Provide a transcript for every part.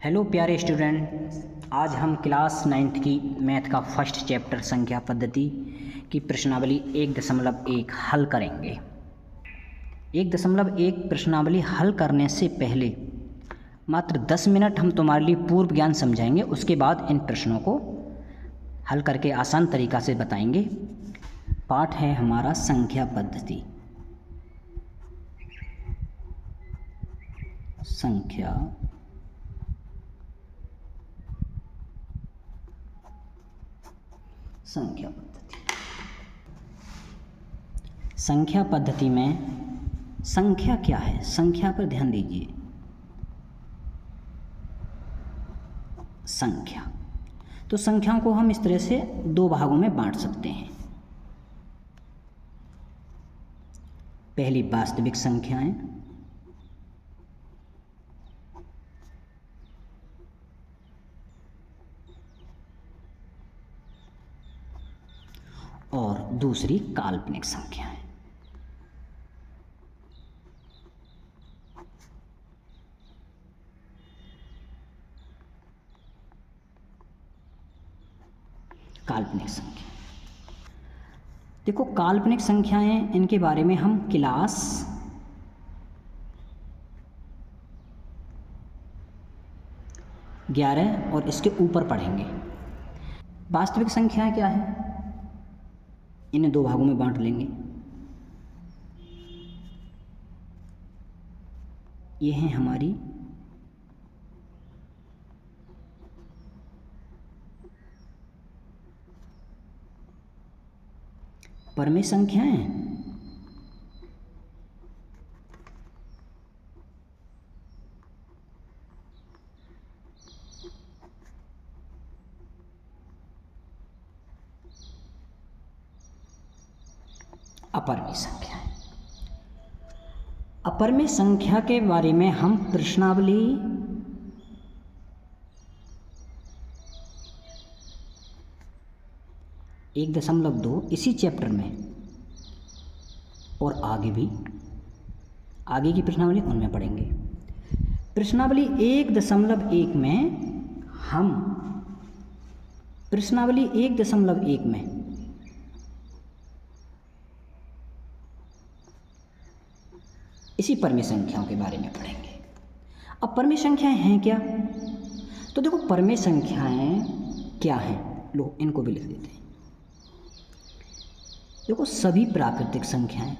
Hello प्यारे student, आज हम क्लास 9th की मैथ का फर्स्ट चैप्टर संख्या पद्धति की प्रश्नावली 1.1 हल करेंगे। 1.1 प्रश्नावली हल करने से पहले मात्र 10 मिनट हम तुम्हारे लिए पूर्व ज्ञान समझाएंगे। उसके बाद इन प्रश्नों को हल करके आसान तरीक़ा से बताएंगे। पाठ है हमारा संख्या पद्धति। संख्या पद्धति। संख्या पद्धति में संख्या क्या है, संख्या पर ध्यान दीजिए। संख्या तो संख्याओं को हम इस तरह से दो भागों में बांट सकते हैं। पहली वास्तविक संख्याएं और दूसरी काल्पनिक संख्याएं। काल्पनिक संख्या देखो, काल्पनिक संख्याएं, इनके बारे में हम क्लास 11 और इसके ऊपर पढ़ेंगे। वास्तविक संख्याएं क्या है, इन्हें दो भागों में बांट लेंगे। ये हैं हमारी परमेय संख्याएं अपरमेय संख्याएं। अपरमेय संख्या के बारे में हम प्रश्नावली 1.2 इसी चैप्टर में और आगे की प्रश्नावली उनमें पढ़ेंगे। प्रश्नावली 1.1 में हम प्रश्नावली 1.1 में इसी परमेय संख्याओं के बारे में पढ़ेंगे। अब परमेय संख्याएं हैं क्या, तो देखो परमेय संख्याएं क्या हैं, लो इनको भी लिख देते हैं। देखो, सभी प्राकृतिक संख्याएं,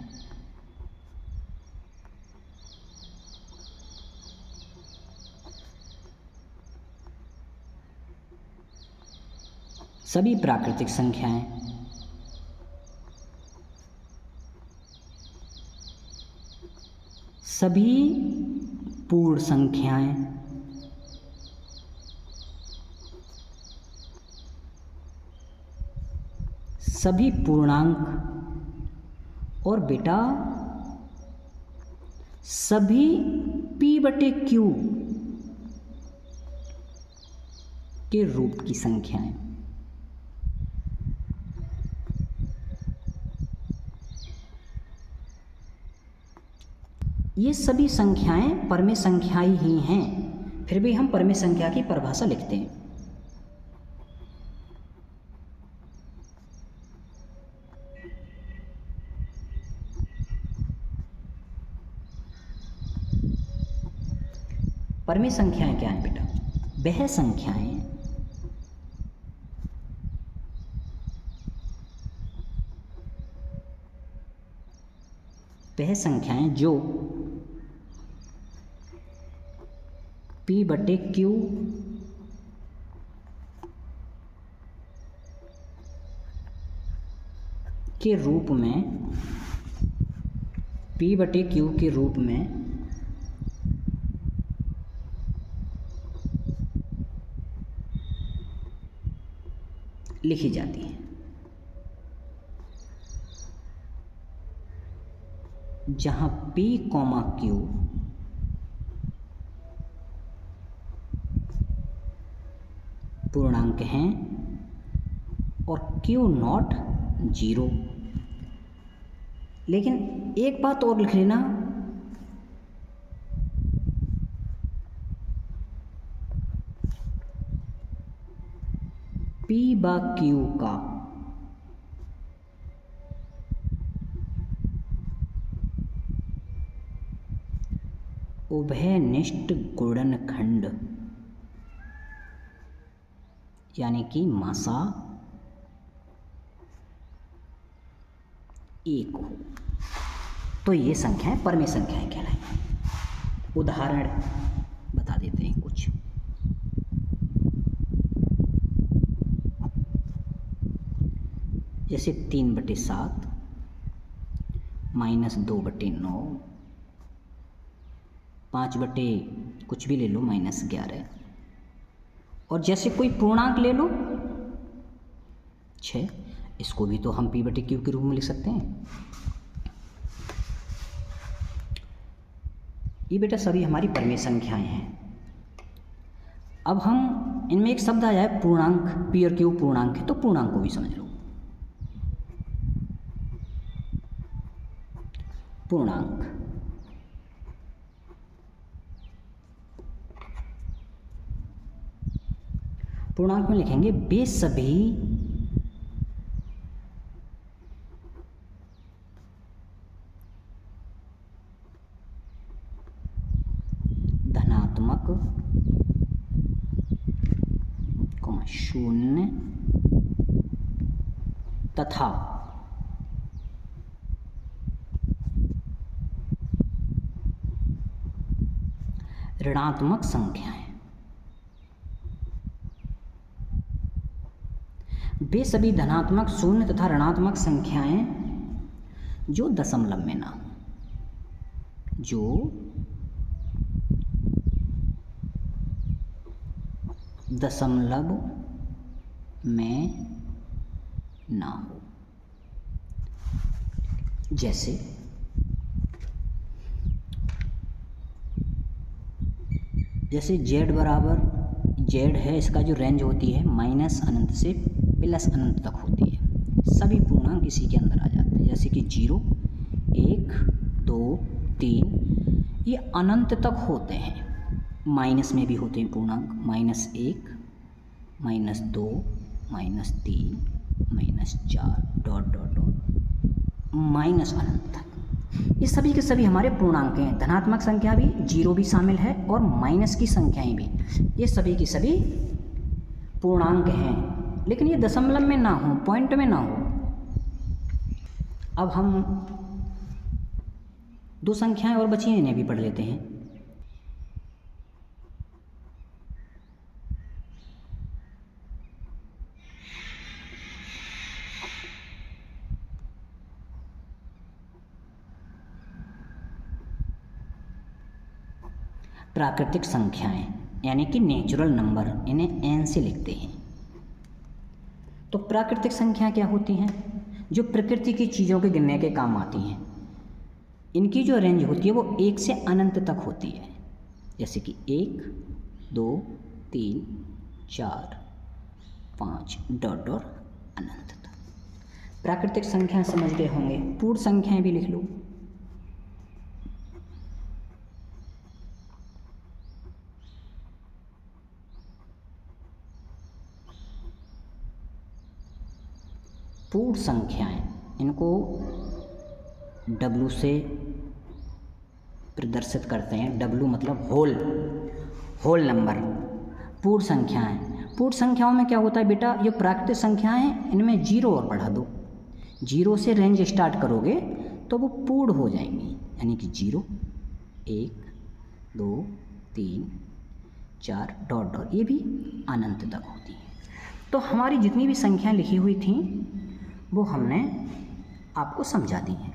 सभी प्राकृतिक संख्याएं, सभी पूर्ण संख्याएं, सभी पूर्णांक और बेटा सभी p/q के रूप की संख्याएं। ये सभी संख्याएं परमेय संख्याएं ही हैं, फिर भी हम परमेय संख्या की परिभाषा लिखते हैं। परमेय संख्याएं क्या हैं बेटा, वह संख्याएं जो p/q के रूप में लिखी जाती है। जहां p, q पूर्णांक हैं और q0 0। लेकिन एक बात और लिख लेना, P बा Q का उभयनिष्ठ गुणनखंड यानी कि मासा 1 हो तो ये संख्याएं परमेय संख्याएं कहलाएंगी। उदाहरण बता देते हैं कुछ। जैसे 3/7 -2/9 5 बटे कुछ भी ले लो -11 और जैसे कोई पूर्णांक ले लो 6, इसको भी तो हम P/Q के रूप में लिख सकते हैं। ये बेटा सभी हमारी परमेय संख्याएं हैं। अब हम इनमें एक शब्द आ जाए पूर्णांक, P और Q पूर्णांक है तो पूर्णांक को भी समझ लो। पूर्णांक पूर्णांक में लिखेंगे वे सभी धनात्मक, शून्य तथा ऋणात्मक संख्याएं। वे सभी धनात्मक, शून्य तथा ऋणात्मक संख्याएं जो दशमलव में ना हो, जो दशमलव में ना हो। जैसे z बराबर z है, इसका जो रेंज होती है -अनंत से +अनंत तक होती है। सभी पूर्णांक इसी के अंदर आ जाते हैं। जैसे कि 0, 1, 2, 3 ये अनंत तक होते हैं। माइनस में भी होते हैं पूर्णांक -1, -2, -3, -4 डॉट डॉट डॉट अनंत तक। ये सभी के सभी हमारे पूर्णांक हैं। धनात्मक संख्या भी, 0 भी शामिल है और माइनस की संख्याएं भी, ये सभी की सभी पूर्णांक हैं। लेकिन ये दशमलव में ना हो, पॉइंट में ना हो। अब हम 2 संख्याएं और बची हैं, इन्हें भी पढ़ लेते हैं। प्राकृतिक संख्याएं यानी कि नेचुरल नंबर, इन्हें n से लिखते हैं। तो प्राकृतिक संख्या क्या होती हैं? जो प्रकृति की चीज़ों के गिनने के काम आती हैं। इनकी जो रेंज होती है वो 1 से अनंत तक होती है। जैसे कि 1, 2, 3, 4, 5 डॉट डॉट अनंत तक। प्राकृतिक संख्याएं समझ गए होंगे। पूर्ण संख्याएं भी लिख लो। पूर्ण संख्याएं, इनको W से प्रदर्शित करते हैं। W मतलब होल नंबर। पूर्ण संख्याएं, पूर्ण संख्याओं में क्या होता है बेटा, ये प्राकृतिक संख्याएं हैं, इनमें 0 और बढ़ा दो। 0 से रेंज स्टार्ट करोगे तो वो पूर्ण हो जाएंगी। यानी कि 0, 1, 2, 3, 4 डॉट डॉट, ये भी अनंत तक होती है। तो हमारी जितनी भी संख्याएं लिखी हुई थी वो हमने आपको समझा दी हैं।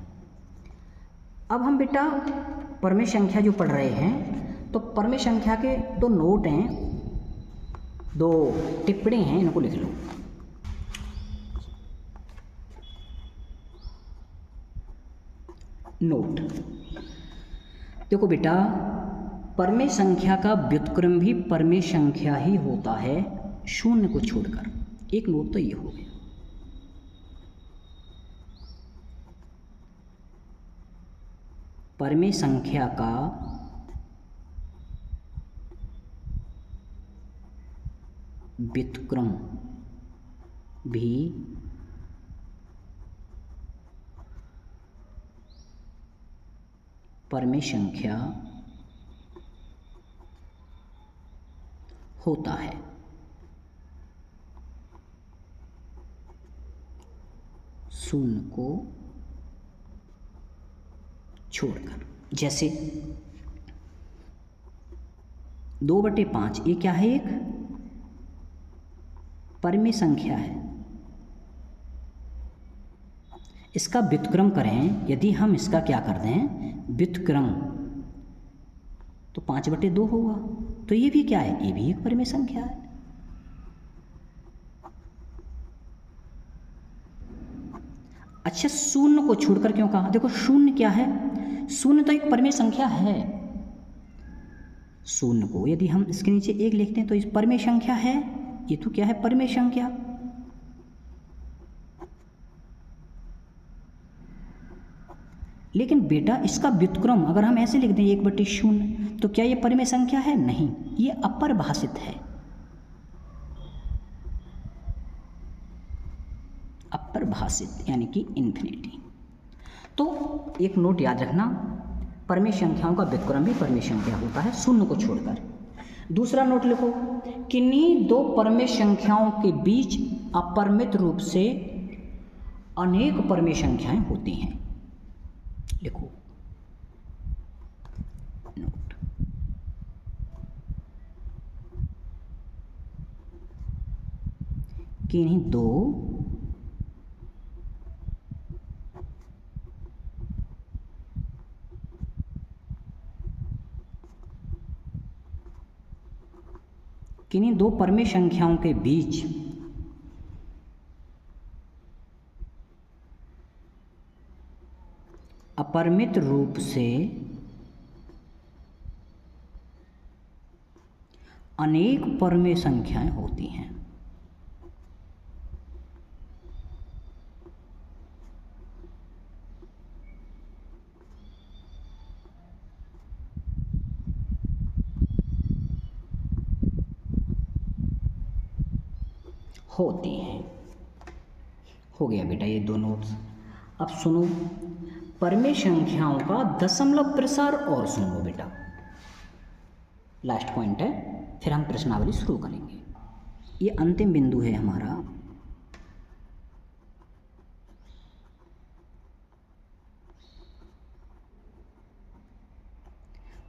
अब हम बेटा परमेय संख्या जो पढ़ रहे हैं, तो परमेय संख्या के 2 नोट हैं, 2 टिप्पणी हैं, इनको लिख लो। नोट देखो बेटा, परमेय संख्या का व्युत्क्रम भी परमेय संख्या ही होता है, शून्य को छोड़कर। एक नोट तो ये हो गया। परमेय संख्या का व्युत्क्रम भी परमेय संख्या होता है। शून्य को छोड़कर। जैसे 2/5 ये क्या है, एक परमेय संख्या है। इसका व्युत्क्रम करें, यदि हम इसका क्या कर दें व्युत्क्रम, तो 5/2 होगा। तो ये भी क्या है, ये भी एक परमेय संख्या है। अच्छा, शून्य को छोड़कर क्यों कहा? देखो शून्य क्या है, शून्य तो एक परमेय संख्या है। शून्य को यदि हम इसके नीचे 1 लिखते हैं तो इस परमेय संख्या है, ये तो क्या है परमेय संख्या। लेकिन बेटा इसका व्युत्क्रम अगर हम ऐसे लिख दें 1/0, तो क्या ये परमेय संख्या है? नहीं, ये अपरिभाषित है। अपरिभाषित यानी कि इन्फिनिटी। तो एक नोट याद रखना, परमेय संख्याओं का व्युत्क्रम भी परमेय संख्या होता है शून्य को छोड़कर। दूसरा नोट लिखो, किन्हीं दो परमेय संख्याओं के बीच अपरिमित रूप से अनेक परमेय संख्याएं होती हैं। लिखो नोट, किन्हीं दो परमेय संख्याओं के बीच अपरिमित रूप से अनेक परमेय संख्याएं होती हैं। हो गया बेटा ये दो नोट्स। अब सुनो, परमेय संख्याओं का दशमलव प्रसार और सुन लो बेटा, लास्ट पॉइंट है, फिर हम प्रश्नावली शुरू करेंगे। ये अंतिम बिंदु है हमारा।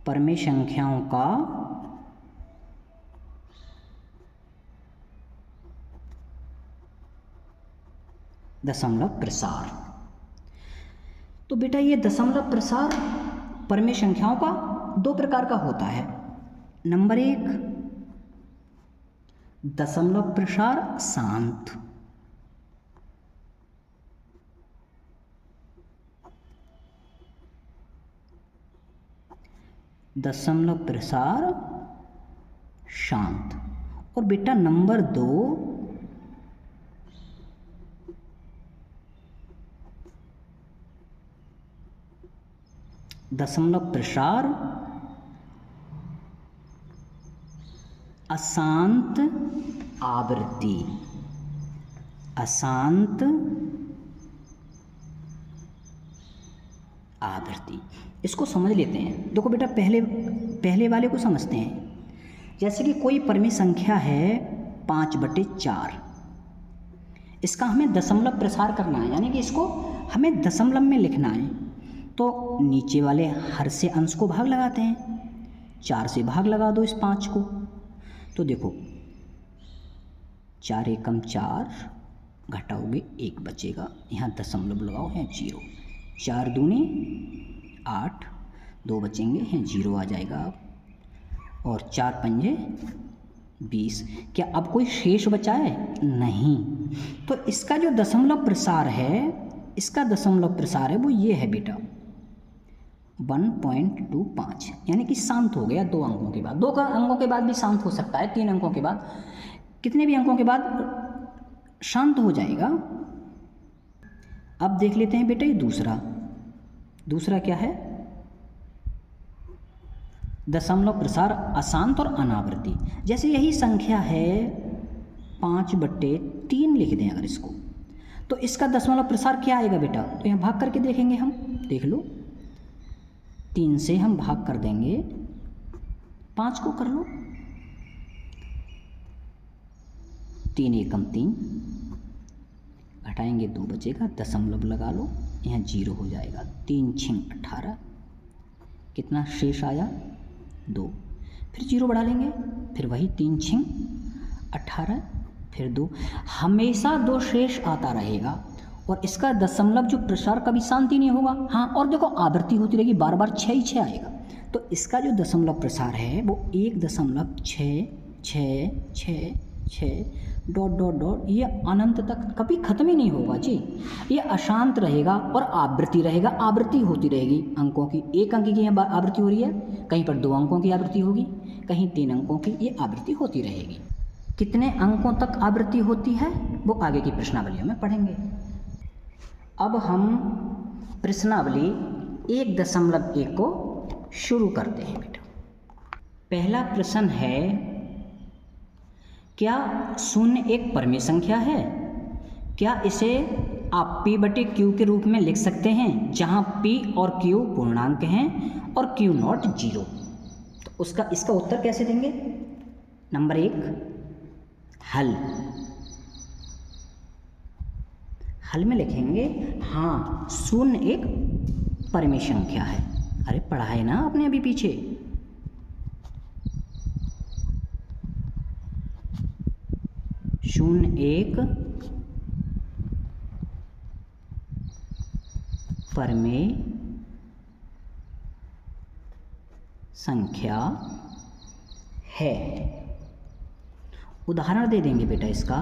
परमेय संख्याओं का दशमलव प्रसार। तो बेटा ये दशमलव प्रसार परमेय संख्याओं का 2 प्रकार का होता है। नंबर 1 दशमलव प्रसार शांत, दशमलव प्रसार शांत। और बेटा नंबर 2 दशमलव प्रसार अशांत आवृत्ति। अशांत आवृत्ति, इसको समझ लेते हैं। देखो बेटा पहले वाले को समझते हैं। जैसे कि कोई परमेय संख्या है 5/4, इसका हमें दशमलव प्रसार करना है, यानी कि इसको हमें दशमलव में लिखना है। तो नीचे वाले हर से अंश को भाग लगाते हैं, 4 से भाग लगा दो इस 5 को। तो देखो 4 एकम 4, घटाओगे 1 बचेगा, यहाँ दशमलव लगाओ है 0। 4 दूनी 8, 2 बचेंगे हैं 0 आ जाएगा। और 4 पंजे 20। क्या अब कोई शेष बचा है? नहीं। तो इसका जो दशमलव प्रसार है, इसका दशमलव प्रसार है वो ये है बेटा 1.25, यानी कि शांत हो गया 2 अंकों के बाद। 2 अंकों के बाद भी शांत हो सकता है, 3 अंकों के बाद, कितने भी अंकों के बाद शांत हो जाएगा। अब देख लेते हैं बेटा ये दूसरा क्या है, दशमलव प्रसार अशांत और अनावृत्ति। जैसे यही संख्या है 5/3 लिख दें अगर इसको, तो इसका दशमलव प्रसार क्या आएगा बेटा? तो यहाँ भाग करके देखेंगे हम, देख लो 3 से हम भाग कर देंगे, 5 को कर लो, 3 एकम 3, घटाएंगे 2 बचेगा, दशमलव लगा लो, यहाँ 0 हो जाएगा, 3 छिंग 18, कितना शेष आया? 2, फिर 0 बढ़ा लेंगे, फिर वही 3 छिंग 18, फिर 2, हमेशा 2 शेष आता रहेगा और इसका दशमलव जो प्रसार कभी शांति नहीं होगा। हाँ, और देखो आवृत्ति होती रहेगी, बार बार 6 ही 6 आएगा, तो इसका जो दशमलव प्रसार है वो 1.66666 डॉट डॉट डॉट, ये अनंत तक कभी खत्म ही नहीं होगा जी। ये अशांत रहेगा और आवृत्ति रहेगा, आवृत्ति होती रहेगी अंकों की, 1 अंक की यहाँ आवृत्ति हो रही है, कहीं पर 2 अंकों की आवृत्ति होगी, कहीं 3 अंकों की, ये आवृत्ति होती रहेगी। कितने अंकों तक आवृत्ति होती है वो आगे की प्रश्नावलियों में पढ़ेंगे। अब हम प्रश्नावली 1.1 को शुरू करते हैं बेटा। पहला प्रश्न है, क्या 0 एक परमेय संख्या है? क्या इसे आप P/Q के रूप में लिख सकते हैं, जहां P और Q पूर्णांक हैं और Q0 0? तो इसका उत्तर कैसे देंगे? नंबर 1, हल में लिखेंगे हाँ 0 एक परमेय संख्या है। अरे पढ़ा है ना आपने अभी पीछे। शून्य एक परमेय संख्या है। उदाहरण दे देंगे बेटा इसका।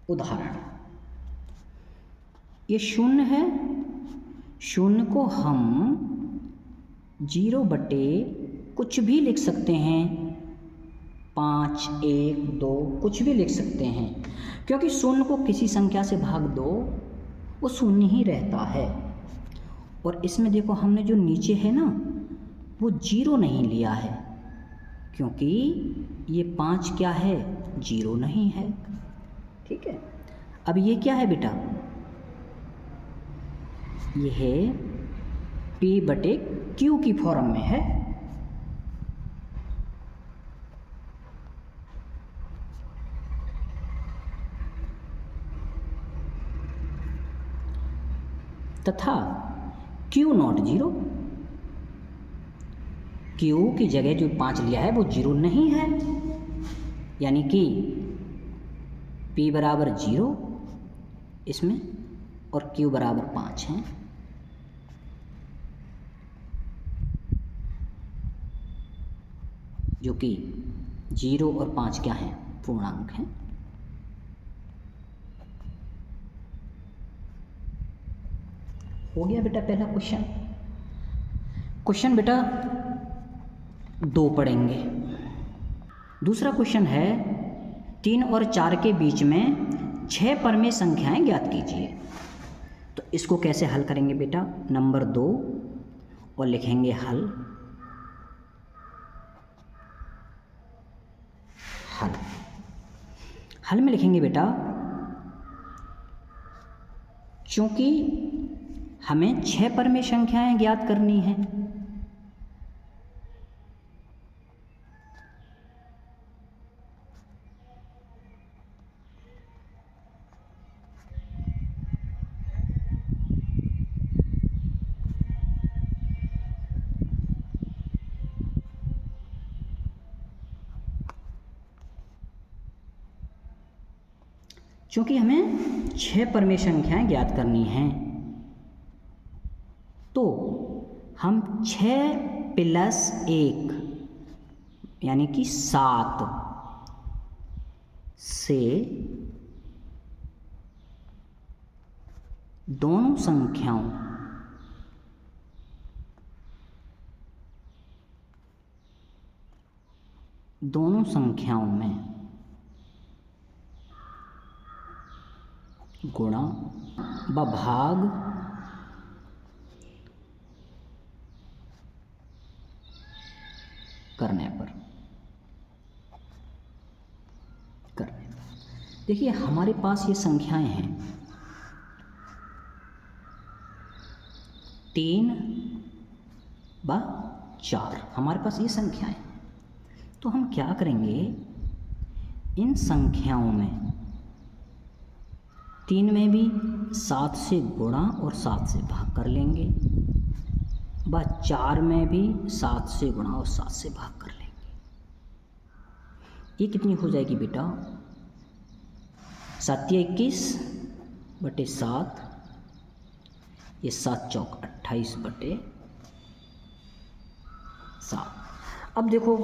उदाहरण, ये 0 है, 0 को हम 0 बटे कुछ भी लिख सकते हैं, 5, 1, 2 कुछ भी लिख सकते हैं, क्योंकि 0 को किसी संख्या से भाग दो वो 0 ही रहता है। और इसमें देखो हमने जो नीचे है ना वो 0 नहीं लिया है, क्योंकि ये 5 क्या है? 0 नहीं है। ठीक है, अब ये क्या है बेटा? ये है P/Q की फॉर्म में है। तथा Q0 0, Q की जगह जो 5 लिया है वो 0 नहीं है, यानी कि P बराबर 0 इसमें और Q बराबर 5 है। जो कि 0 और 5 क्या हैं? पूर्णांक हैं। हो गया बेटा पहला क्वेश्चन। क्वेश्चन बेटा 2 पढ़ेंगे। दूसरा क्वेश्चन है, 3 और 4 के बीच में 6 परमेय संख्याएं ज्ञात कीजिए। तो इसको कैसे हल करेंगे बेटा? नंबर 2 और लिखेंगे हल। हल में लिखेंगे बेटा, चूंकि हमें 6 परमेय संख्याएं ज्ञात करनी हैं, चूंकि हमें 6 परमेय संख्याएं ज्ञात करनी हैं, तो हम 6 + 1 यानी कि 7 से दोनों संख्याओं में गुणा व भाग करने पर देखिए हमारे पास ये संख्याएं हैं 3/4, हमारे पास ये संख्याएं। तो हम क्या करेंगे, इन संख्याओं में 3 में भी 7 से गुणा और 7 से भाग कर लेंगे, 4 में भी 7 से गुणा और 7 से भाग कर लेंगे। ये कितनी हो जाएगी बेटा, 7×21/7, ये 7×4 = 28/7। अब देखो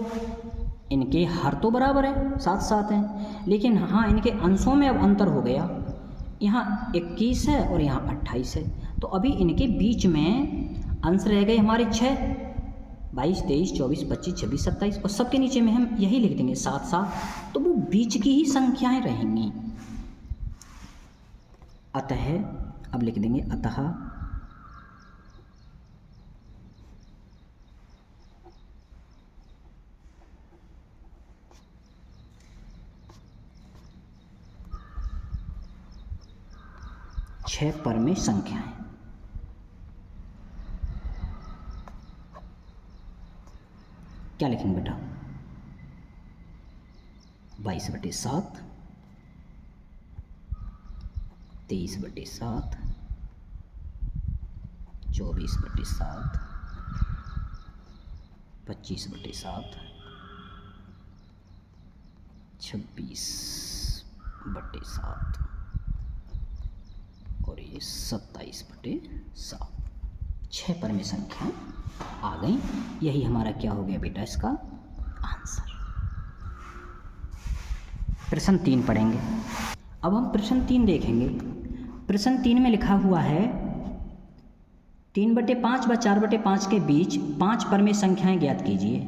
इनके हर तो बराबर है, 7 हैं, लेकिन हाँ इनके अंशों में अब अंतर हो गया, यहाँ 21 है और यहाँ 28 है। तो अभी इनके बीच में अंश रह गए हमारे 6, 22, 23, 24, 25, 26, 27 और सबके नीचे में हम यही लिख देंगे 7, तो वो बीच की ही संख्याएं रहेंगी। अतः अब लिख देंगे अतः छह परमेय संख्याएं। क्या लिखेंगे बेटा, 22/7, 23/7, 24/7, 25/7, 26/7 और ये 27/7। 6 परमेय संख्या आ गई। यही हमारा क्या हो गया बेटा, इसका आंसर। प्रश्न 3 पढ़ेंगे। अब हम प्रश्न 3 देखेंगे। प्रश्न 3 में लिखा हुआ है 3/5 व 4/5 के बीच 5 परमेय संख्याएं ज्ञात कीजिए।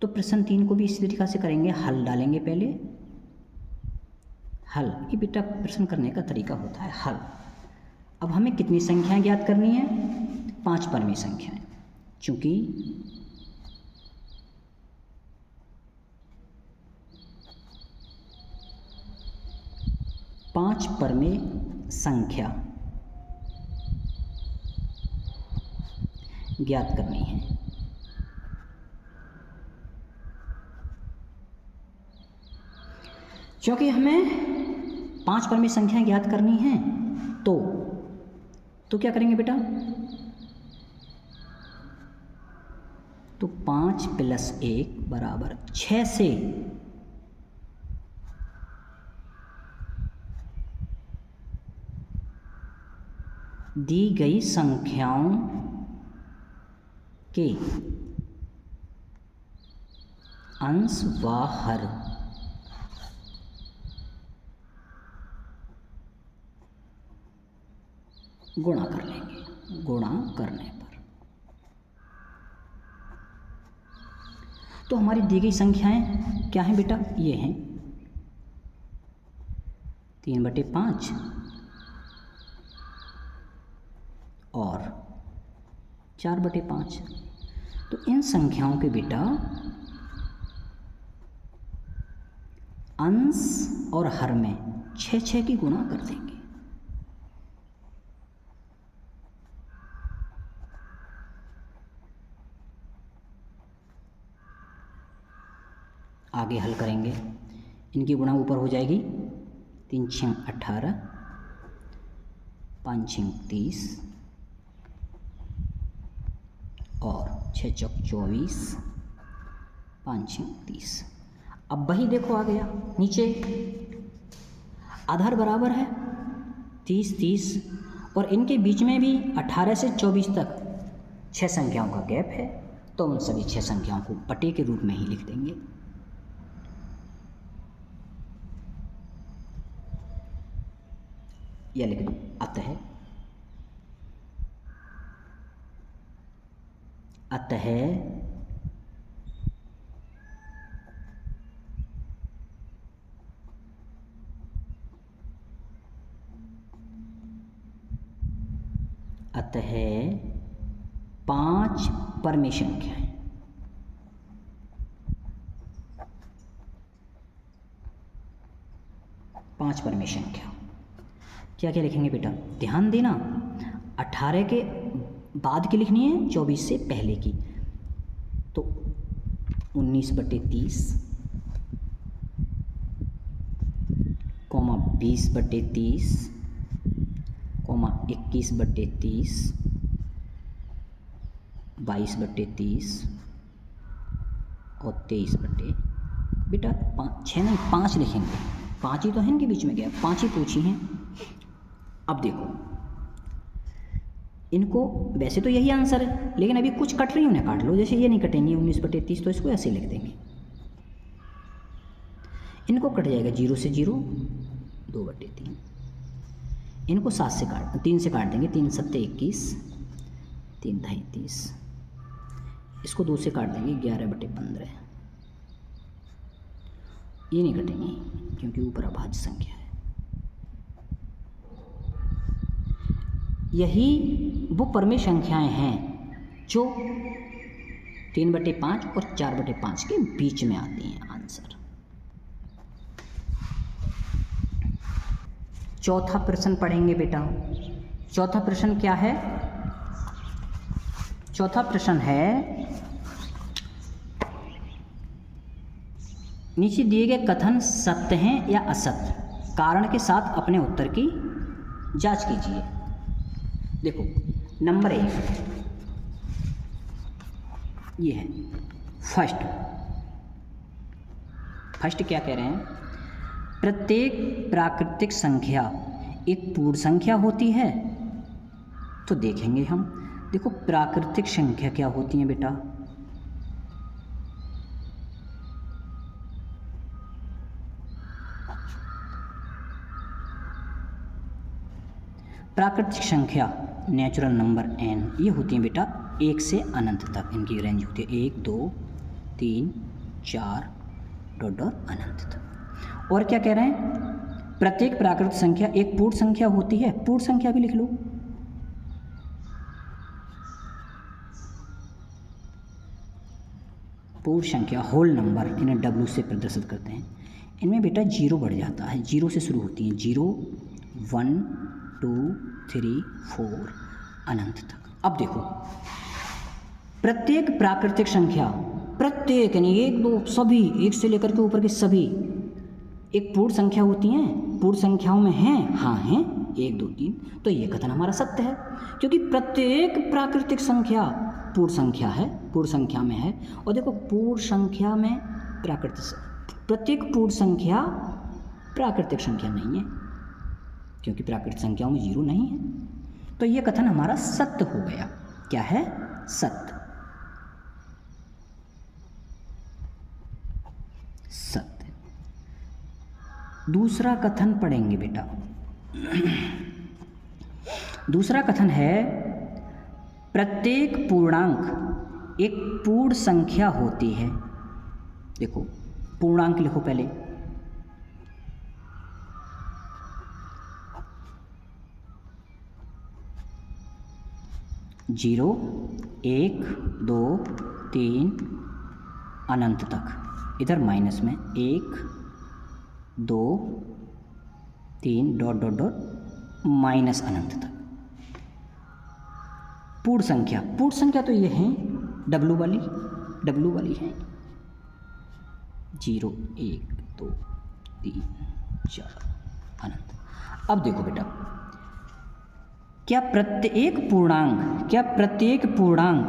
तो प्रश्न 3 को भी इसी तरीक़ा से करेंगे, हल डालेंगे पहले। हल, ये बेटा प्रश्न करने का तरीका होता है हल। अब हमें कितनी संख्याएं ज्ञात करनी है, 5 परमेय संख्याएं। चूँकि 5 परमेय संख्या ज्ञात करनी है। क्योंकि हमें 5 परमेय संख्याएं ज्ञात करनी हैं, तो क्या करेंगे बेटा, तो 5 + 1 = 6 से दी गई संख्याओं के अंश व हर गुणा कर लेंगे, गुणा करने पर। तो हमारी दी गई संख्याएं क्या हैं बेटा, ये हैं 3/5 और 4/5। तो इन संख्याओं के बेटा अंश और हर में 6 की गुणा कर देंगे। आगे हल करेंगे, इनकी गुणा ऊपर हो जाएगी, 3 × 6 = 18, 5 × 6 = 30 और 6 × 4 = 24, 5 × 6 = 30। अब वही देखो आ गया नीचे, आधार बराबर है 30, 30 और इनके बीच में भी 18 से 24 तक 6 संख्याओं का गैप है। तो उन सभी 6 संख्याओं को पटे के रूप में ही लिख देंगे। या लिख दो अतः अतः 5 परमेय संख्याएं 5 परमेय संख्या। क्या क्या लिखेंगे बेटा, ध्यान देना, 18 के बाद की लिखनी है, 24 से पहले की। तो 19/30, 20/30, 21/30, 22/30 और 23/, बेटा 6 नहीं 5 लिखेंगे, 5 ही तो है इनके बीच में, क्या 5 ही पूछी हैं। अब देखो इनको, वैसे तो यही आंसर है, लेकिन अभी कुछ कट रही है, उन्हें काट लो। जैसे ये नहीं कटेंगी 19/30, तो इसको ऐसे लिख देंगे। इनको कट जाएगा 0 से 0, 2/3। इनको 3 से काट देंगे, 3 7 21, 3 ढाई 30। इसको 2 से काट देंगे, 11/15। ये नहीं कटेंगे क्योंकि ऊपर अभाज्य संख्या है। यही वो परमेय संख्याएं हैं जो 3/5 और 4/5 के बीच में आती हैं। आंसर। चौथा प्रश्न पढ़ेंगे बेटा। चौथा प्रश्न क्या है? चौथा प्रश्न है, नीचे दिए गए कथन सत्य हैं या असत्य, कारण के साथ अपने उत्तर की जांच कीजिए। देखो नंबर 1 ये है, फर्स्ट क्या कह रहे हैं? प्रत्येक प्राकृतिक संख्या एक पूर्ण संख्या होती है। तो देखेंगे हम, देखो प्राकृतिक संख्या क्या होती है बेटा? प्राकृतिक संख्या नेचुरल नंबर n ये होती हैं बेटा 1 से अनंत तक, इनकी रेंज होती है 1 2 3 4 डॉट अनंत तक। और क्या कह रहे हैं? प्रत्येक प्राकृतिक संख्या एक पूर्ण संख्या होती है। पूर्ण संख्या भी लिख लो। पूर्ण संख्या होल नंबर, इन्हें W से प्रदर्शित करते हैं। इनमें बेटा 0 बढ़ जाता है, 0 से शुरू होती हैं, 0 1 2 3 4 अनंत तक। अब देखो प्रत्येक प्राकृतिक संख्या, प्रत्येक यानी 1 2 सभी, 1 से लेकर के ऊपर के सभी एक पूर्ण संख्या होती हैं। पूर्ण संख्याओं में हैं, हाँ हैं 1 2 3। तो ये कथन हमारा सत्य है, क्योंकि प्रत्येक प्राकृतिक संख्या पूर्ण संख्या है, पूर्ण संख्या में है। और देखो पूर्ण संख्या में प्रत्येक पूर्ण संख्या प्राकृतिक संख्या नहीं है, क्योंकि प्राकृतिक संख्याओं में 0 नहीं है। तो ये कथन हमारा सत्य हो गया। क्या है? सत्य। सत्य। दूसरा कथन पढ़ेंगे बेटा। दूसरा कथन है, प्रत्येक पूर्णांक एक पूर्ण संख्या होती है। देखो पूर्णांक लिखो पहले। जीरो 1 2 3 अनंत तक, इधर माइनस में 1 2 3 डॉट डॉट डॉट माइनस अनंत तक। पूर्ण संख्या, पूर्ण संख्या तो ये हैं W वाली है। 0 1 2 3 4 अनंत। अब देखो बेटा, क्या प्रत्येक पूर्णांक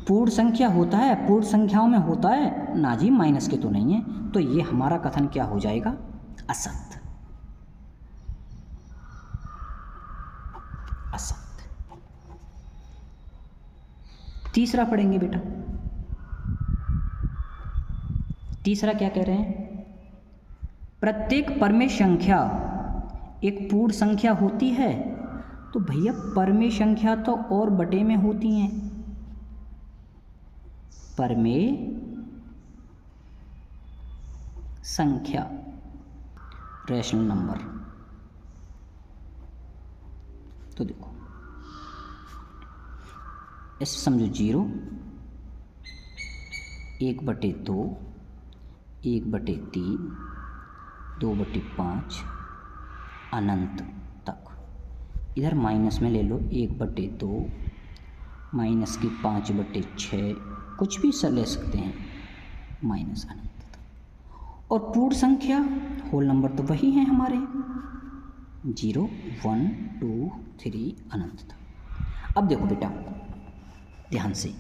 पूर्ण संख्या होता है? पूर्ण संख्याओं में होता है ना जी, माइनस के तो नहीं है। तो ये हमारा कथन क्या हो जाएगा? असत्य। असत्य। तीसरा पढ़ेंगे बेटा। तीसरा क्या कह रहे हैं? प्रत्येक परमेय संख्या एक पूर्ण संख्या होती है। तो भैया परमेय संख्या तो और बटे में होती हैं। परमेय संख्या रैशनल नंबर। तो देखो ऐसे समझो, 0 1/2 1/3 2/5 अनंत तक। इधर माइनस में ले लो 1/2 माइनस की 5/6, कुछ भी ले सकते हैं, माइनस अनंत तक। और पूर्ण संख्या होल नंबर तो वही हैं हमारे, 0 1 2 3 अनंत तक। अब देखो बेटा ध्यान से,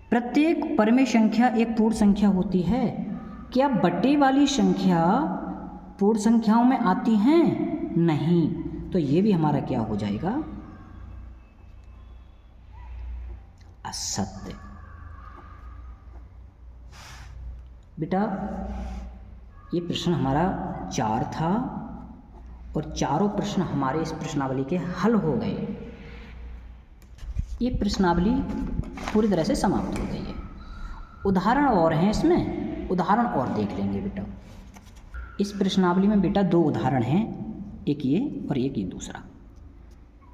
प्रत्येक परमेय संख्या एक पूर्ण संख्या होती है। क्या बटे वाली संख्या पूर्ण संख्याओं में आती हैं? नहीं। तो ये भी हमारा क्या हो जाएगा? असत्य। बेटा ये प्रश्न हमारा 4 था और चारों प्रश्न हमारे इस प्रश्नावली के हल हो गए। ये प्रश्नावली पूरी तरह से समाप्त हो गई है। उदाहरण और हैं इसमें, उदाहरण और देख लेंगे बेटा। इस प्रश्नावली में बेटा 2 उदाहरण हैं, एक ये और एक ये दूसरा।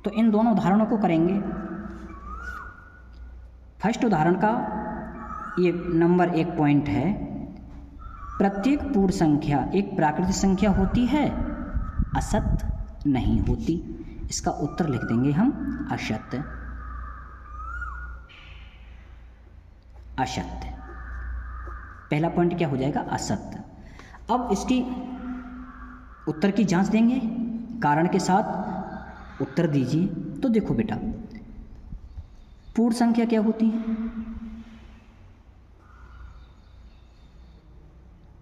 तो इन दोनों उदाहरणों को करेंगे। फर्स्ट उदाहरण का ये नंबर 1 पॉइंट है, प्रत्येक पूर्ण संख्या एक प्राकृतिक संख्या होती है, असत्य नहीं होती। इसका उत्तर लिख देंगे हम असत्य। असत्य पहला पॉइंट क्या हो जाएगा? असत्य। अब इसकी उत्तर की जांच देंगे, कारण के साथ उत्तर दीजिए। तो देखो बेटा पूर्ण संख्या क्या होती है?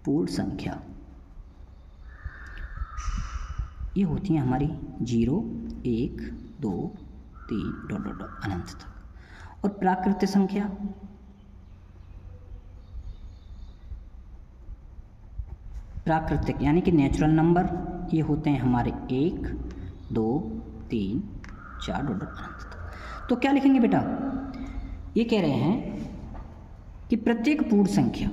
पूर्ण संख्या ये होती हैं हमारी 0 1 2 3 डॉट डॉट डॉट अनंत तक। और प्राकृतिक संख्या प्राकृतिक यानी कि नेचुरल नंबर ये होते हैं हमारे 1 2 3 4 डॉट डॉट अनंत तक। तो क्या लिखेंगे बेटा? ये कह रहे हैं कि प्रत्येक पूर्ण संख्या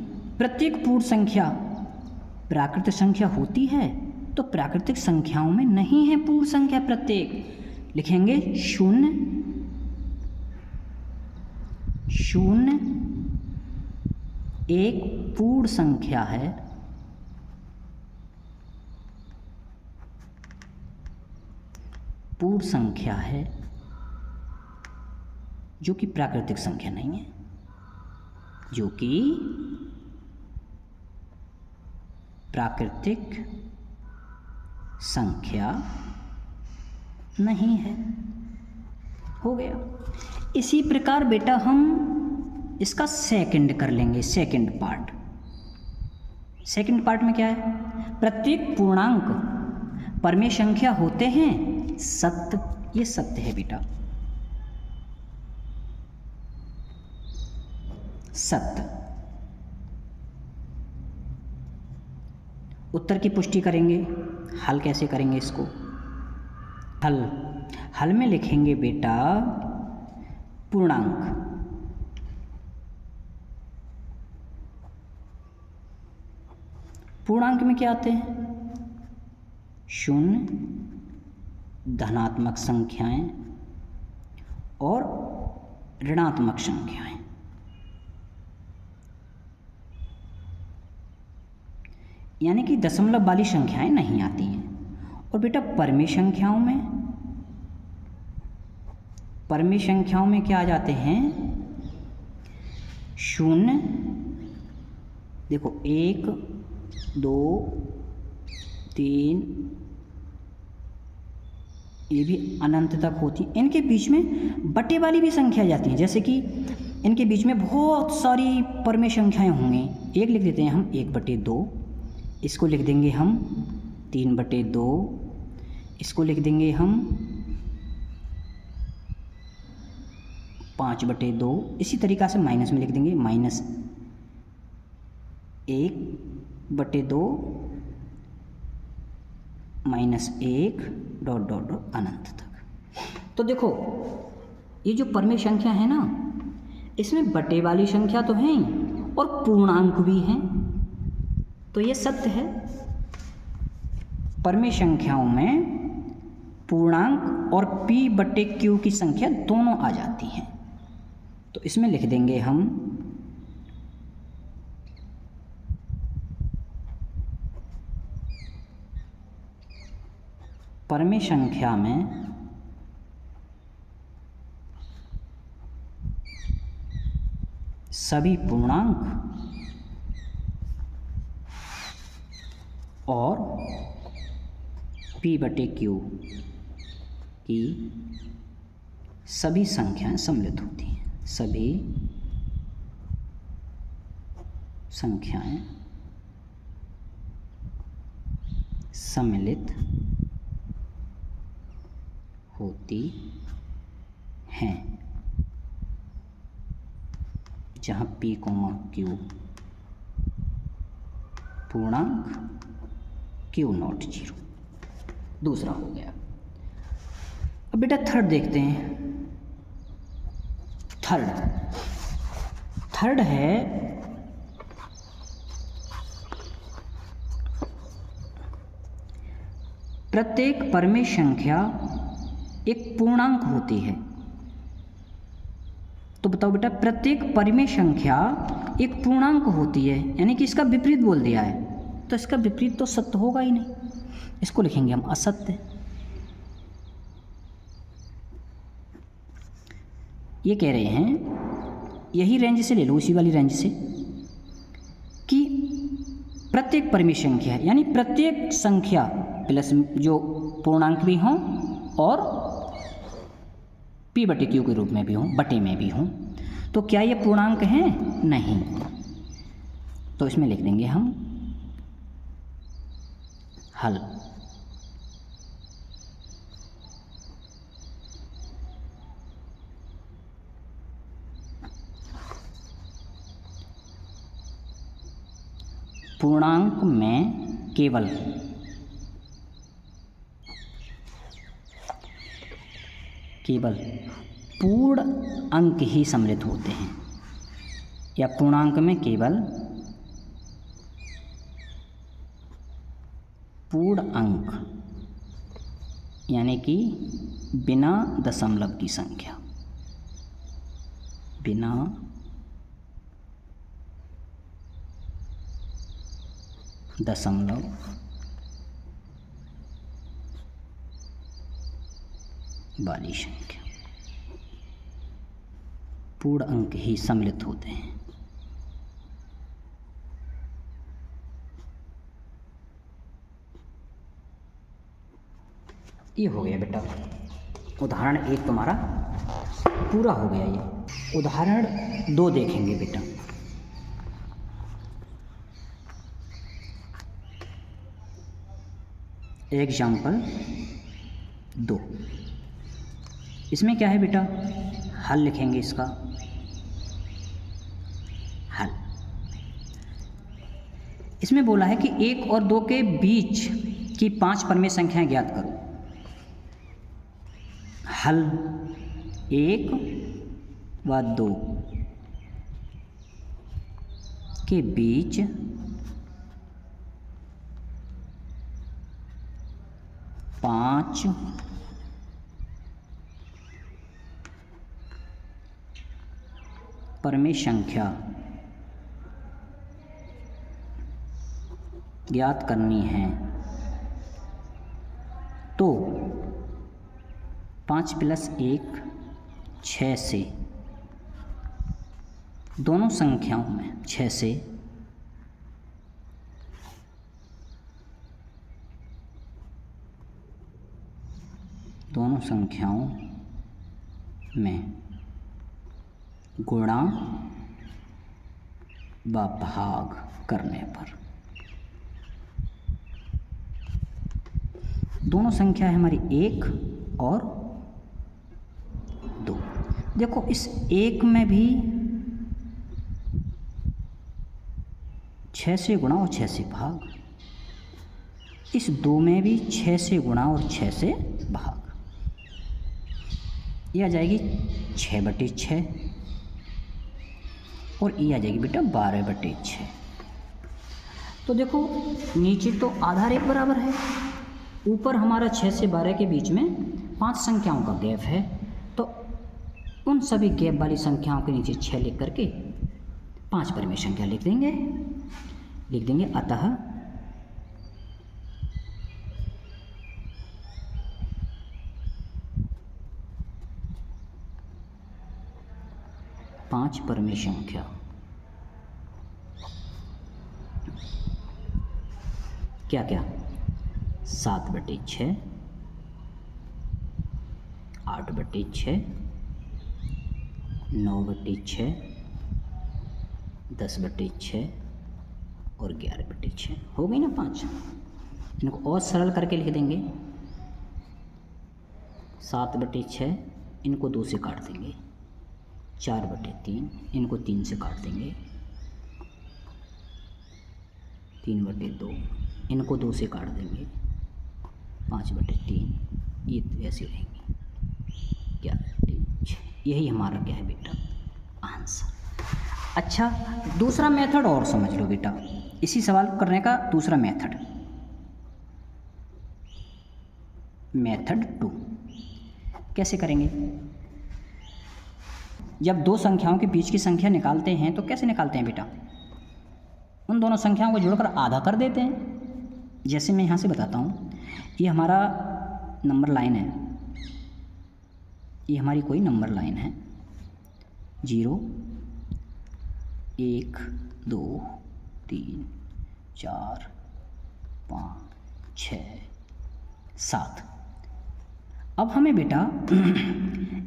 प्राकृतिक संख्या होती है, तो प्राकृतिक संख्याओं में नहीं है पूर्ण संख्या प्रत्येक। लिखेंगे 0 0 एक पूर्ण संख्या है, पूर्ण संख्या है जो कि प्राकृतिक संख्या नहीं है, जो कि प्राकृतिक संख्या नहीं है। हो गया। इसी प्रकार बेटा हम इसका सेकंड कर लेंगे। सेकंड पार्ट में क्या है? प्रत्येक पूर्णांक परमेय संख्या होते हैं, सत्य। ये सत्य है बेटा, सत्य। उत्तर की पुष्टि करेंगे। हल कैसे करेंगे इसको? हल में लिखेंगे बेटा पूर्णांक। पूर्णांक में क्या आते हैं? 0 धनात्मक संख्याएं और ऋणात्मक संख्याएं। यानी कि दशमलव वाली संख्याएं नहीं आती हैं। और बेटा परमेय संख्याओं में क्या आ जाते हैं? 0 देखो 1 2 3 ये भी अनंत तक होती। इनके बीच में बटे वाली भी संख्या जाती हैं, जैसे कि इनके बीच में बहुत सारी परमेय संख्याएं होंगी। एक लिख देते हैं हम 1/2, इसको लिख देंगे हम 3/2, इसको लिख देंगे हम 5/2। इसी तरीक़ा से माइनस में लिख देंगे -1/2 -1 डॉट डॉट डॉट अनंत तक। तो देखो ये जो परमेय संख्या है ना, इसमें बटे वाली संख्या तो है और पूर्णांक भी हैं, तो ये सत्य है। परमेय संख्याओं में पूर्णांक और p/q की संख्या दोनों आ जाती हैं। तो इसमें लिख देंगे हम परमेय संख्या में सभी पूर्णांक और P/Q की सभी संख्याएं सम्मिलित होती हैं। सभी संख्याएं सम्मिलित होती हैं जहाँ P/Q पूर्णांक Q0 दूसरा हो गया। अब बेटा थर्ड देखते हैं। थर्ड है प्रत्येक परमेय संख्या एक पूर्णांक होती है। तो बताओ बेटा, प्रत्येक परमेय संख्या एक पूर्णांक होती है, यानी कि इसका विपरीत बोल दिया है, तो इसका विपरीत तो सत्य होगा ही नहीं, इसको लिखेंगे हम असत्य। ये कह रहे हैं, यही रेंज से ले लो, उसी वाली रेंज से, कि प्रत्येक परमेय संख्या यानी प्रत्येक संख्या प्लस जो पूर्णांक भी हों और P/Q के रूप में भी हों, बटे में भी हों, तो क्या ये पूर्णांक हैं? नहीं। तो इसमें लिख देंगे हम हल। पूर्णांक में केवल पूर्ण अंक ही सम्मिलित होते हैं, या पूर्णांक में केवल पूर्ण अंक यानी कि बिना दशमलव की संख्या, बिना दशमलव वाली संख्या, पूर्ण अंक ही सम्मिलित होते हैं। ये हो गया बेटा उदाहरण 1 तुम्हारा पूरा हो गया। ये उदाहरण 2 देखेंगे बेटा। एग्जाम्पल 2, इसमें क्या है बेटा, हल लिखेंगे इसका। हल इसमें बोला है कि 1 और 2 के बीच की 5 परमेय संख्याएं ज्ञात करो। हल 1 व 2 के बीच 5 परमेय संख्या ज्ञात करनी है, तो 5 + 1 6 से, दोनों संख्याओं में 6 से दोनों संख्याओं में गुणा व भाग करने पर, दोनों संख्या है हमारी 1 और 2। देखो इस 1 में भी 6 से गुणा और 6 से भाग, इस 2 में भी 6 से गुणा और 6 से भाग, ये आ जाएगी 6/6 और ये आ जाएगी बेटा 12/6। तो देखो नीचे तो आधार एक बराबर है, ऊपर हमारा 6 से 12 के बीच में 5 संख्याओं का गैप है, तो उन सभी गैप वाली संख्याओं के नीचे 6 लिख करके 5 परमेय संख्या लिख देंगे। अतः 5 परमेय संख्या क्या क्या 7/6, 8/6, 9/6, 10/6 और 11/6 हो गई ना 5। इनको और सरल करके लिख देंगे। 7/6 इनको 2 से काट देंगे, 4/3 इनको 3 से काट देंगे, 3/2 इनको 2 से काट देंगे, 5/3 ये ऐसे रहेंगे, 11/6। यही हमारा क्या है बेटा आंसर। अच्छा, दूसरा मेथड और समझ लो बेटा, इसी सवाल करने का दूसरा मेथड, मेथड 2 कैसे करेंगे। जब दो संख्याओं के बीच की संख्या निकालते हैं तो कैसे निकालते हैं बेटा, उन दोनों संख्याओं को जोड़कर आधा कर देते हैं। जैसे मैं यहाँ से बताता हूँ, ये हमारा नंबर लाइन है, ये हमारी कोई नंबर लाइन है, 0 1 2 3 4 5 6 7। अब हमें बेटा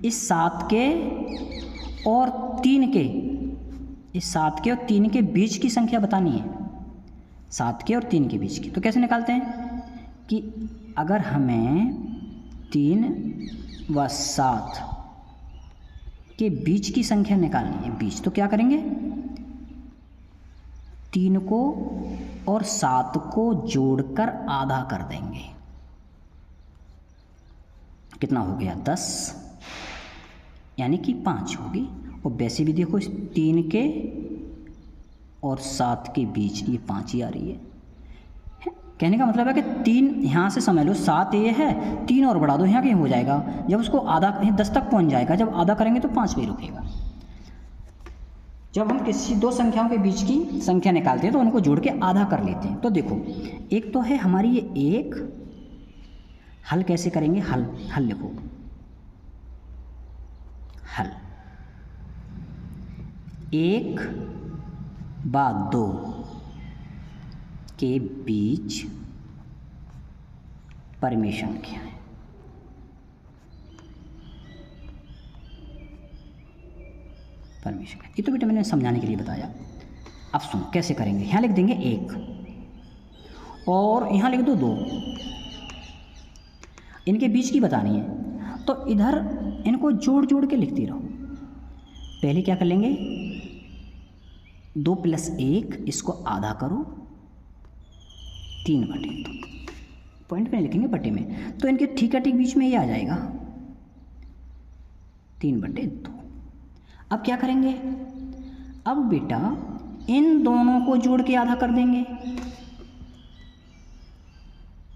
इस 7 के और 3 के, इस 7 के और 3 के बीच की संख्या बतानी है, 7 के और 3 के बीच की। तो कैसे निकालते हैं कि अगर हमें 3 व 7 के बीच की संख्या निकालनी है, बीच, तो क्या करेंगे, 3 को और 7 को जोड़कर आधा कर देंगे। कितना हो गया 10, यानी कि 5 होगी। और वैसे भी देखो इस 3 के और 7 के बीच ये 5 ही आ रही है। कहने का मतलब है कि 3 यहाँ से समझ लो, 7 ये है, 3 और बढ़ा दो, यहाँ कहीं हो जाएगा। जब उसको आधा 10 तक पहुँच जाएगा, जब आधा करेंगे तो 5 पे ही रुकेगा। जब हम किसी दो संख्याओं के बीच की संख्या निकालते हैं तो उनको जोड़ के आधा कर लेते हैं। तो देखो, एक तो है हमारी ये 1, हल कैसे करेंगे, हल लिखो, हल 1 व 2 के बीच परमेय संख्या है। परमेय संख्या, ये तो बेटा मैंने समझाने के लिए बताया। अब सुन कैसे करेंगे, यहाँ लिख देंगे 1 और यहाँ लिख दो 2, इनके बीच की बतानी है। तो इधर इनको जोड़ जोड़ के लिखती रहो। पहले क्या कर लेंगे, 2 + 1 इसको आधा करो, 3/2 पॉइंट में लिखेंगे बटे में, तो इनके ठीक बीच में ये आ जाएगा 3/2। अब क्या करेंगे, अब बेटा इन दोनों को जोड़ के आधा कर देंगे,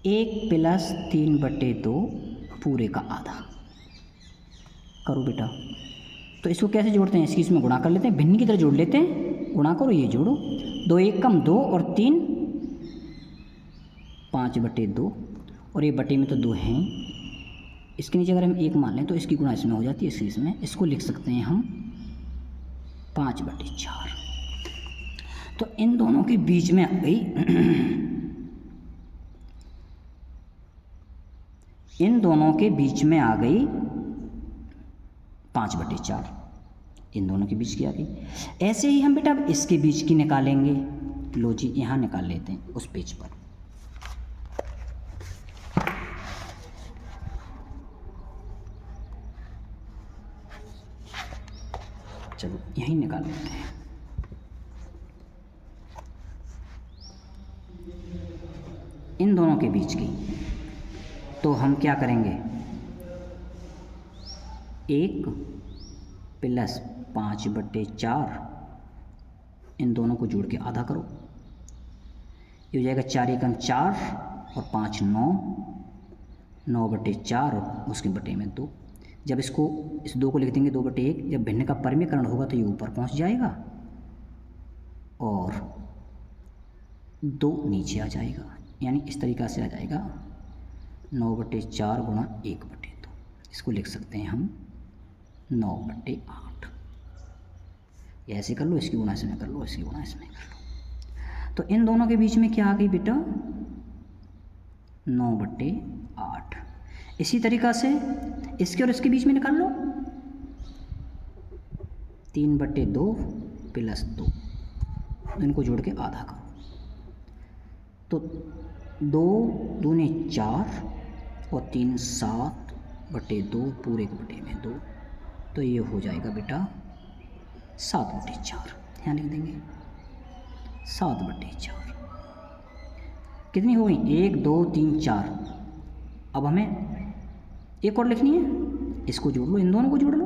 1 + 3/2 पूरे का आधा करो बेटा। तो इसको कैसे जोड़ते हैं, इसकी इसमें गुणा कर लेते हैं, भिन्न की तरह जोड़ लेते हैं, गुणा करो, ये जोड़ो, 2 1 कम 2 और 3 5/2 और ये बटे में तो 2 हैं, इसके नीचे अगर हम 1 मान लें तो इसकी गुणा इसमें हो जाती है, इसलिए इसमें इसको लिख सकते हैं हम 5/4। तो इन दोनों के बीच में आ गई इन दोनों के बीच में आ गई 5/4, इन दोनों के बीच की आ गई। ऐसे ही हम बेटा अब इसके बीच की निकालेंगे। लो जी, यहाँ निकाल लेते हैं उस पेज पर। चलो यहीं निकाल लेते हैं। इन दोनों के बीच की, तो हम क्या करेंगे, 1 + 5/4 इन दोनों को जोड़ के आधा करो, ये हो जाएगा 4 × 4 और 5 9, 9/4 और उसके बटे में 2। जब इसको इस 2 को लिख देंगे 2/1, जब भिन्न का परमीकरण होगा तो ये ऊपर पहुंच जाएगा और 2 नीचे आ जाएगा, यानी इस तरीक़ा से आ जाएगा 9/4 × 1/2। इसको लिख सकते हैं हम 9/8। ये ऐसे कर लो, इसकी गुणा इसमें कर लो, इसकी गुणा इसमें कर लो। तो इन दोनों के बीच में क्या आ गई बेटा 9/8। इसी तरीक़ा से इसके और इसके बीच में निकाल लो 3/2 + 2, इनको जोड़ के आधा करो तो 2 दूने 4 और 3 7/2 पूरे के बटे में 2, तो ये हो जाएगा बेटा 7/4। यहाँ लिख देंगे 7/4। कितनी हो गई 1 2 3 4। अब हमें एक और लिखनी है, इसको जोड़ लो, इन दोनों को जोड़ लो,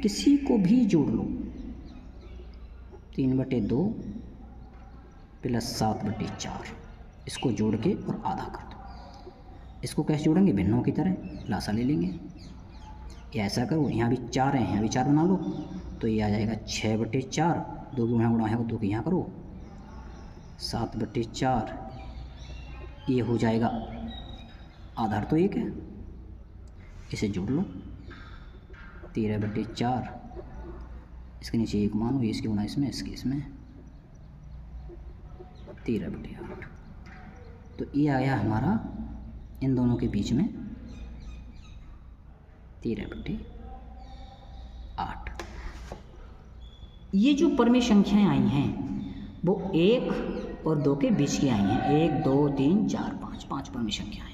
किसी को भी जोड़ लो। 3/2 + 7/4, इसको जोड़ के और आधा कर दो। इसको कैसे जोड़ेंगे भिन्नों की तरह, लासा ले लेंगे। या ऐसा करो, यहाँ भी 4 है, यहाँ भी 4 बना लो, तो ये आ जाएगा 6/4। 2 की यहाँ गुणा है 2 की यहाँ करो 7/4। ये हो जाएगा, आधार तो 1 है, इसे जोड़ लो 13/4। इसके नीचे 1 मानो, ये इसकी गुणा इसमें, इसकी इसमें 13/8। तो ये आया हमारा इन दोनों के बीच में 13/8। ये जो परमेय संख्याएं आई हैं वो 1 और 2 के बीच की आई हैं। 1 2 3 4 5, 5 परमेय संख्याएं।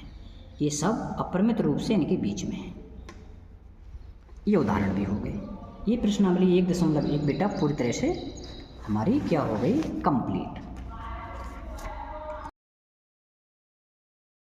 ये सब अपरिमित रूप से इनके बीच में है। ये उदाहरण भी हो गए। ये प्रश्नावली 1.1 बेटा पूरी तरह से हमारी क्या हो गई कंप्लीट।